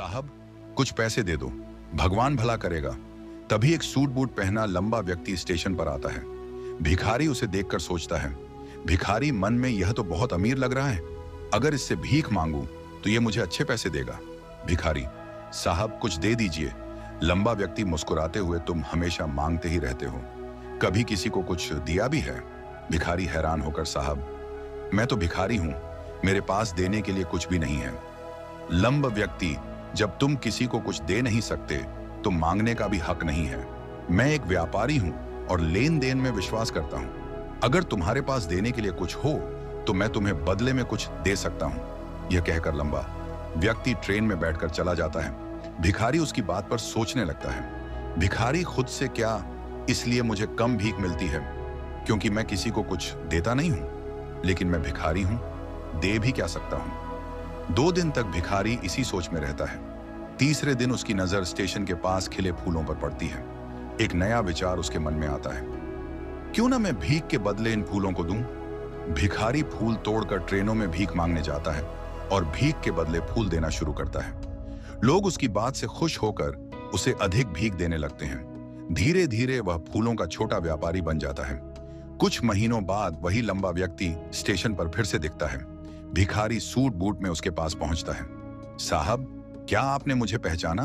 साहब, कुछ पैसे दे दो, भगवान भला करेगा। तभी एक सूट बूट पहना लंबा व्यक्ति स्टेशन पर आता है। भिखारी उसे देखकर सोचता है, भिखारी मन में यह तो बहुत अमीर लग रहा है, अगर इससे भीख मांगू तो यह मुझे अच्छे पैसे देगा। भिखारी, साहब कुछ दे दीजिए। लंबा व्यक्ति मुस्कुराते हुए, तुम हमेशा मांगते ही रहते हो, कभी किसी को कुछ दिया भी है? भिखारी हैरान होकर, साहब मैं तो भिखारी हूं, मेरे पास देने के लिए कुछ भी नहीं है। लंबा व्यक्ति, जब तुम किसी को कुछ दे नहीं सकते तो मांगने का भी हक नहीं है। मैं एक व्यापारी हूं और लेन देन में विश्वास करता हूं। अगर तुम्हारे पास देने के लिए कुछ हो तो मैं तुम्हें बदले में कुछ दे सकता हूं। यह कहकर लंबा व्यक्ति ट्रेन में बैठकर चला जाता है। भिखारी उसकी बात पर सोचने लगता है। भिखारी खुद से, क्या इसलिए मुझे कम भीख मिलती है क्योंकि मैं किसी को कुछ देता नहीं हूं? लेकिन मैं भिखारी हूं, दे भी क्या सकता हूं। 2 दिन तक भिखारी इसी सोच में रहता है। तीसरे दिन उसकी नजर स्टेशन के पास खिले फूलों पर पड़ती है। एक नया विचार उसके मन में आता है, क्यों ना मैं भीख के बदले इन फूलों को दूं। भिखारी फूल तोड़कर ट्रेनों में भीख मांगने जाता है और भीख के बदले फूल देना शुरू करता है। लोग उसकी बात से खुश होकर उसे अधिक भीख देने लगते हैं। धीरे धीरे वह फूलों का छोटा व्यापारी बन जाता है। कुछ महीनों बाद वही लंबा व्यक्ति स्टेशन पर फिर से दिखता है। भिखारी सूट बूट में उसके पास पहुंचता है। साहब, क्या आपने मुझे पहचाना?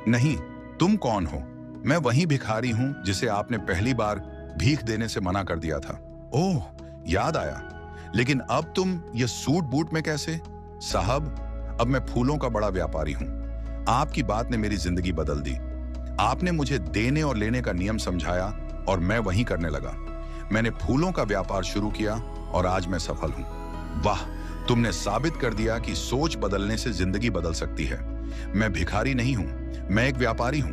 नहीं, तुम कौन हो? मैं वही भिखारी हूं जिसे आपने पहली बार भीख देने से मना कर दिया था। ओह, याद आया। लेकिन अब तुम ये सूट बूट में कैसे? साहब, अब मैं फूलों का बड़ा व्यापारी हूं। आपकी बात ने मेरी जिंदगी बदल दी। आपने मुझे देने और लेने का नियम समझाया और मैं वही करने लगा। मैंने फूलों का व्यापार शुरू किया और आज मैं सफल हूं। वाह, तुमने साबित कर दिया कि सोच बदलने से जिंदगी बदल सकती है। मैं भिखारी नहीं हूं, मैं एक व्यापारी हूं।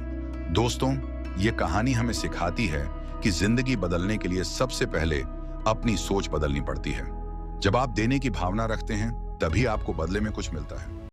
दोस्तों, ये कहानी हमें सिखाती है कि जिंदगी बदलने के लिए सबसे पहले अपनी सोच बदलनी पड़ती है। जब आप देने की भावना रखते हैं तभी आपको बदले में कुछ मिलता है।